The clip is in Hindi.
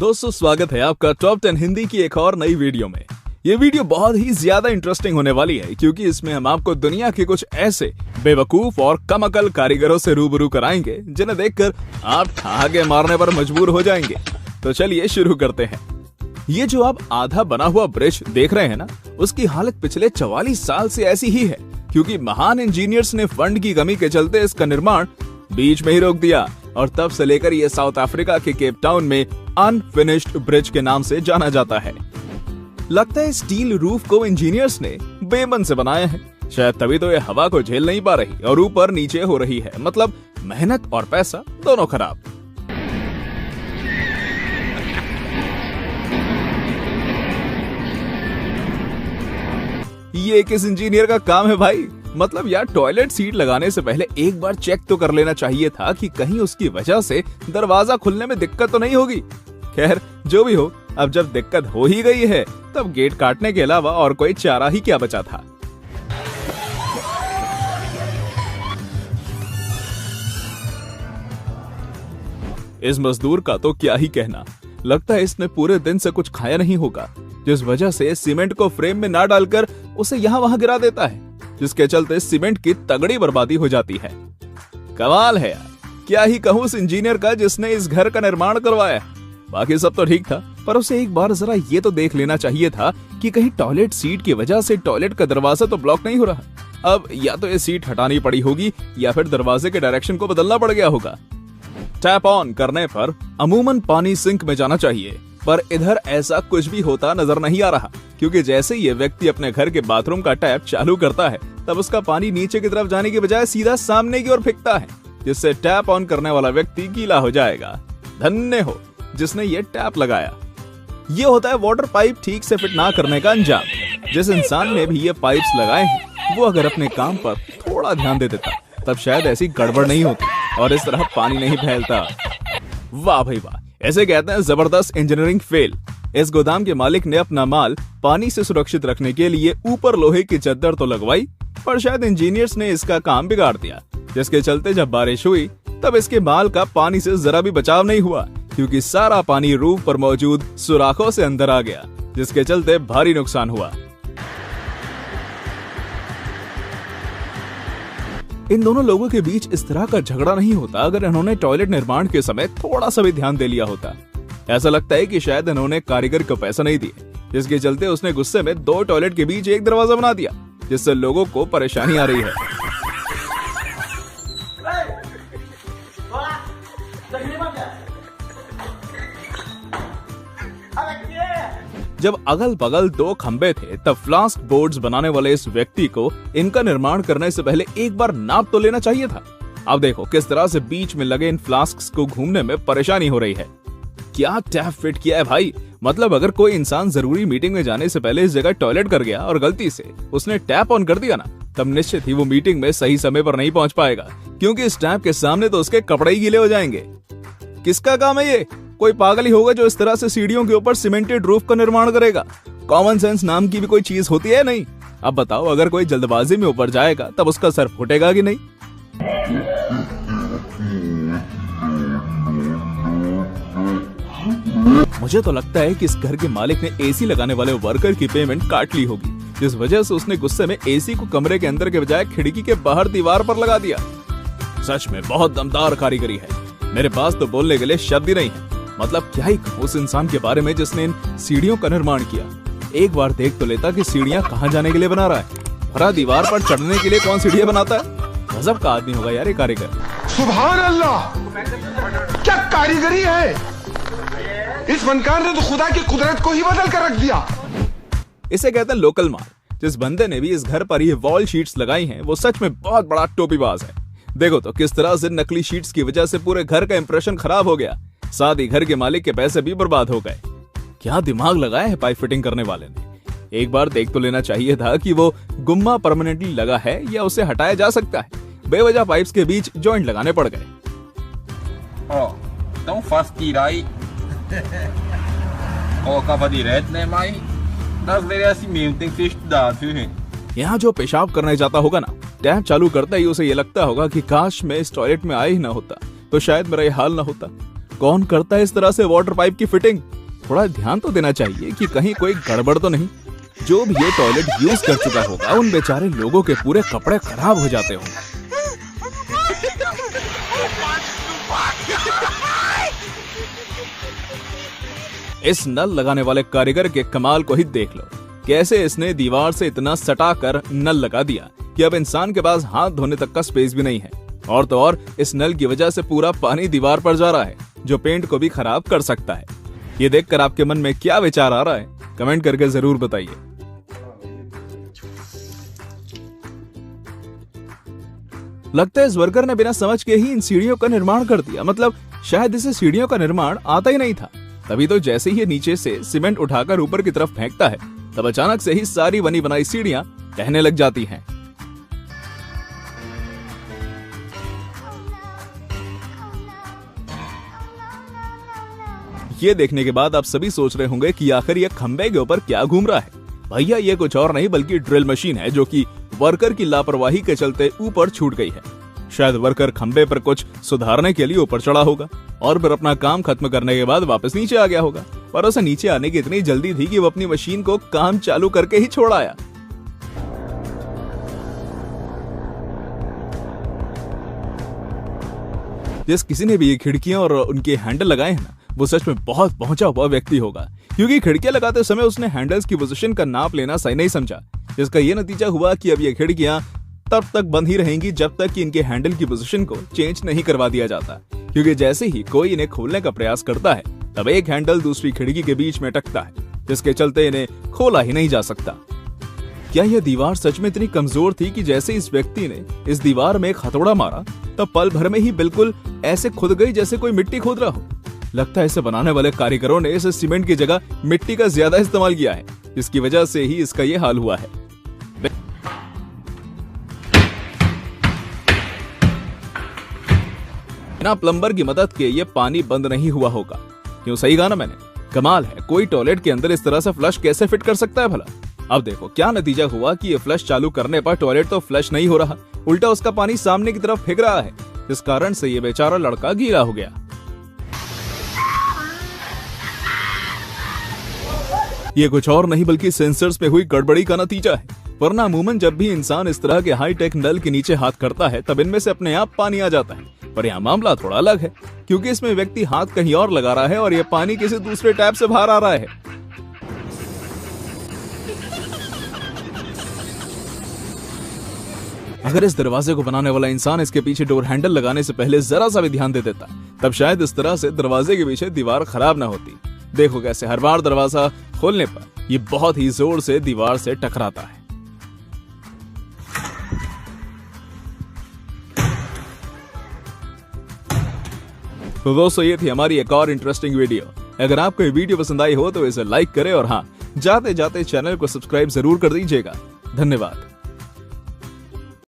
दोस्तों स्वागत है आपका टॉप 10 हिंदी की एक और नई वीडियो में। ये वीडियो बहुत ही ज्यादा इंटरेस्टिंग होने वाली है क्योंकि इसमें हम आपको दुनिया के कुछ ऐसे बेवकूफ और कम अकल कारीगरों से रूबरू कराएंगे जिन्हें देखकर आप ठहाके मारने पर मजबूर हो जाएंगे। तो चलिए शुरू करते हैं। ये जो आप आधा बना हुआ ब्रिज देख रहे हैं ना, उसकी हालत पिछले 44 साल से ऐसी ही है क्योंकि महान इंजीनियर्स ने फंड की कमी के चलते इसका निर्माण बीच में ही रोक दिया और तब से लेकर ये साउथ अफ्रीका के केप टाउन में अनफिनिश्ड ब्रिज के नाम से जाना जाता है। लगता है स्टील रूफ को इंजीनियर्स ने बेमन से बनाया है, शायद तभी तो ये हवा को झेल नहीं पा रही और ऊपर नीचे हो रही है। मतलब मेहनत और पैसा दोनों खराब। ये किस इंजीनियर का काम है भाई? मतलब यार, टॉयलेट सीट लगाने से पहले एक बार चेक तो कर लेना चाहिए था कि कहीं उसकी वजह से दरवाजा खुलने में दिक्कत तो नहीं होगी। खैर जो भी हो, अब जब दिक्कत हो ही गई है तब गेट काटने के अलावा और कोई चारा ही क्या बचा था। इस मजदूर का तो क्या ही कहना। लगता है इसने पूरे दिन से कुछ खाया नहीं होगा, जिस वजह से सीमेंट को फ्रेम में ना डालकर उसे यहाँ वहाँ गिरा देता है, जिसके चलते सीमेंट की तगड़ी बर्बादी हो जाती है। कमाल है यार, क्या ही कहूँ उस इंजीनियर का जिसने इस घर का निर्माण करवाया। बाकी सब तो ठीक था, पर उसे एक बार जरा ये तो देख लेना चाहिए था कि कहीं टॉयलेट सीट की वजह से टॉयलेट का दरवाजा तो ब्लॉक नहीं हो रहा। अब या तो ये सीट हटानी पड़ी होगी या फिर दरवाजे के डायरेक्शन को बदलना पड़ गया होगा। टैप ऑन करने पर अमूमन पानी सिंक में जाना चाहिए, पर इधर ऐसा कुछ भी होता नजर नहीं आ रहा क्योंकि जैसे ये व्यक्ति अपने घर के बाथरूम का टैप चालू करता है तब उसका पानी नीचे की तरफ जाने के बजाय सीधा सामने की ओर फेंकता है, जिससे टैप ऑन करने वाला व्यक्ति गीला हो जाएगा। धन्य हो जिसने ये टैप लगाया। ये होता है वाटर पाइप ठीक से फिट ना करने का अंजाम। जिस इंसान ने भी ये पाइप्स लगाए हैं वो अगर अपने काम पर थोड़ा ध्यान दे देता तब शायद ऐसी गड़बड़ नहीं होती और इस तरह पानी नहीं फैलता। वाह भाई वाह, ऐसे कहते हैं जबरदस्त इंजीनियरिंग फेल। इस गोदाम के मालिक ने अपना माल पानी से सुरक्षित रखने के लिए ऊपर लोहे की चद्दर तो लगवाई, पर शायद इंजीनियर्स ने इसका काम बिगाड़ दिया, जिसके चलते जब बारिश हुई तब इसके माल का पानी से जरा भी बचाव नहीं हुआ क्योंकि सारा पानी रूफ पर मौजूद सुराखों से अंदर आ गया, जिसके चलते भारी नुकसान हुआ। इन दोनों लोगों के बीच इस तरह का झगड़ा नहीं होता अगर इन्होंने टॉयलेट निर्माण के समय थोड़ा सा भी ध्यान दे लिया होता। ऐसा लगता है कि शायद इन्होंने कारीगर को पैसा नहीं दिए, जिसके चलते उसने गुस्से में 2 टॉयलेट के बीच एक दरवाजा बना दिया, जिससे लोगों को परेशानी आ रही है। जब अगल बगल 2 खंबे थे तब फ्लास्क बोर्ड्स बनाने वाले इस व्यक्ति को इनका निर्माण करने से पहले एक बार नाप तो लेना चाहिए था। अब देखो किस तरह से बीच में लगे इन फ्लास्क्स को घूमने में परेशानी हो रही है। क्या टैप फिट किया है भाई? मतलब अगर कोई इंसान जरूरी मीटिंग में जाने से पहले इस जगह टॉयलेट कर गया और गलती से उसने टैप ऑन कर दिया ना, तब निश्चित ही वो मीटिंग में सही समय पर नहीं पहुंच पाएगा क्योंकि इस टैप के सामने तो उसके कपड़े ही गीले हो जाएंगे। किसका काम है ये? कोई पागल ही होगा जो इस तरह से सीढ़ियों के ऊपर सीमेंटेड रूफ का निर्माण करेगा। कॉमन सेंस नाम की भी कोई चीज होती है नहीं। अब बताओ, अगर कोई जल्दबाजी में ऊपर जाएगा तब उसका सर फूटेगा कि नहीं? मुझे तो लगता है कि इस घर के मालिक ने एसी लगाने वाले वर्कर की पेमेंट काट ली होगी, जिस वजह से उसने गुस्से में एसी को कमरे के अंदर के बजाय खिड़की के बाहर दीवार पर लगा दिया। सच में बहुत दमदार कारीगरी है। मेरे पास तो बोलने के लिए शब्द ही नहीं है। मतलब क्या ही कहूं उस इंसान के बारे में जिसने इन सीढ़ियों का निर्माण किया। एक बार देख तो लेता कि सीढ़ियां कहां जाने के लिए बना रहा है। भरा दीवार पर चढ़ने के लिए कौन सीढ़ियां बनाता है? गजब का आदमी होगा यार ये कारीगर। सुभान अल्लाह, क्या कारीगरी है। इस फनकार ने तो खुदा की कुदरत को ही बदल कर रख दिया। इसे कहते हैं लोकल माल। जिस बंदे ने भी इस घर पर ये वॉल शीट्स लगाई हैं वो सच में बहुत बड़ा टोपीबाज है। देखो तो किस तरह से नकली शीट्स की वजह से पूरे घर का इंप्रेशन खराब हो गया, साथ ही घर के मालिक के पैसे भी बर्बाद हो गए। क्या दिमाग लगाया है पाइप फिटिंग करने वाले ने। एक बार देख तो लेना चाहिए था कि वो गुम्मा परमानेंटली लगा है या उसे हटाया जा सकता है। बेवजह पाइप्स के बीच जॉइंट लगाने पड़ गए। यहाँ जो पेशाब करने जाता होगा ना, टैप चालू करते ही उसे ये लगता होगा कि काश मैं इस टॉयलेट में आया ही ना होता तो शायद मेरा ये हाल ना होता। कौन करता है इस तरह से वाटर पाइप की फिटिंग? थोड़ा ध्यान तो देना चाहिए कि कहीं कोई गड़बड़ तो नहीं। जो भी ये टॉयलेट यूज कर चुका होगा उन बेचारे लोगों के पूरे कपड़े खराब हो जाते होंगे। इस नल लगाने वाले कारीगर के कमाल को ही देख लो। कैसे इसने दीवार से इतना सटा कर नल लगा दिया कि अब इंसान के पास हाथ धोने तक का स्पेस भी नहीं है। और तो और इस नल की वजह से पूरा पानी दीवार पर जा रहा है, जो पेंट को भी खराब कर सकता है। ये देखकर आपके मन में क्या विचार आ रहा है, कमेंट करके जरूर बताइए। लगता है इस वर्कर ने बिना समझ के ही इन सीढ़ियों का निर्माण कर दिया। मतलब शायद इसे सीढ़ियों का निर्माण आता ही नहीं था। तभी तो जैसे ही ये नीचे से सीमेंट उठाकर ऊपर की तरफ फेंकता है, तब अचानक से ही सारी बनी बनाई सीढ़ियां बहने लग जाती हैं। ये देखने के बाद आप सभी सोच रहे होंगे कि आखिर ये खंबे के ऊपर क्या घूम रहा है। भैया ये कुछ और नहीं बल्कि ड्रिल मशीन है, जो कि वर्कर की लापरवाही के चलते ऊपर छूट गई है। शायद वर्कर खंबे पर कुछ सुधारने के लिए ऊपर चढ़ा होगा और फिर अपना काम खत्म करने के बाद वापस नीचे आ गया होगा। पर उसे नीचे आने की इतनी जल्दी थी कि वो अपनी मशीन को काम चालू करके ही छोड़ आया। जिस किसी ने भी ये खिड़कियां और उनके हैंडल लगाए हैं ना, वो सच में बहुत पहुंचा हुआ व्यक्ति होगा, क्योंकि खिड़कियां लगाते समय उसने हैंडल्स की पोजीशन का नाप लेना सही नहीं समझा। जिसका ये नतीजा हुआ कि अब ये खिड़कियां तब तक बंद ही रहेंगी जब तक कि इनके हैंडल की पोजीशन को चेंज नहीं करवा दिया जाता। क्योंकि जैसे ही कोई इन्हें खोलने का प्रयास करता है, तब एक हैंडल दूसरी खिड़की के बीच में अटकता है, जिसके चलते इन्हें खोला ही नहीं जा सकता। क्या यह दीवार सच में इतनी कमजोर थी कि जैसे इस व्यक्ति ने इस दीवार में एक हथौड़ा मारा, तब पल भर में ही बिल्कुल ऐसे खुद गई जैसे कोई मिट्टी खोद रहा हो। लगता है इसे बनाने वाले कारीगरों ने इस सीमेंट की जगह मिट्टी का ज्यादा इस्तेमाल किया है, जिसकी वजह से ही इसका ये हाल हुआ है। बिना प्लम्बर की मदद के ये पानी बंद नहीं हुआ होगा। क्यों, सही कहा ना मैंने? कमाल है, कोई टॉयलेट के अंदर इस तरह से फ्लश कैसे फिट कर सकता है भला? अब देखो क्या नतीजा हुआ कि ये फ्लश चालू करने पर टॉयलेट तो फ्लश नहीं हो रहा, उल्टा उसका पानी सामने की तरफ फेंक रहा है, जिस कारण से ये बेचारा लड़का गीला हो गया। ये कुछ और नहीं बल्कि सेंसर्स में हुई गड़बड़ी का नतीजा है। वरना अमूमन जब भी इंसान इस तरह के हाईटेक नल के नीचे हाथ करता है, तब इनमें से अपने आप पानी आ जाता है। पर यहाँ मामला थोड़ा अलग है, क्योंकि इसमें व्यक्ति हाथ कहीं और लगा रहा है और यह पानी किसी दूसरे टैप से बाहर आ रहा है। अगर इस दरवाजे को बनाने वाला इंसान इसके पीछे डोर हैंडल लगाने से पहले जरा सा भी ध्यान दे देता, तब शायद इस तरह से दरवाजे के पीछे दीवार खराब ना होती। देखो कैसे हर बार दरवाजा खोलने पर ये बहुत ही जोर से दीवार से टकराता है। तो दोस्तों, ये थी हमारी एक और इंटरेस्टिंग वीडियो। अगर आपको ये वीडियो पसंद आई हो तो इसे लाइक करें और हाँ, जाते जाते चैनल को सब्सक्राइब जरूर कर दीजिएगा। धन्यवाद।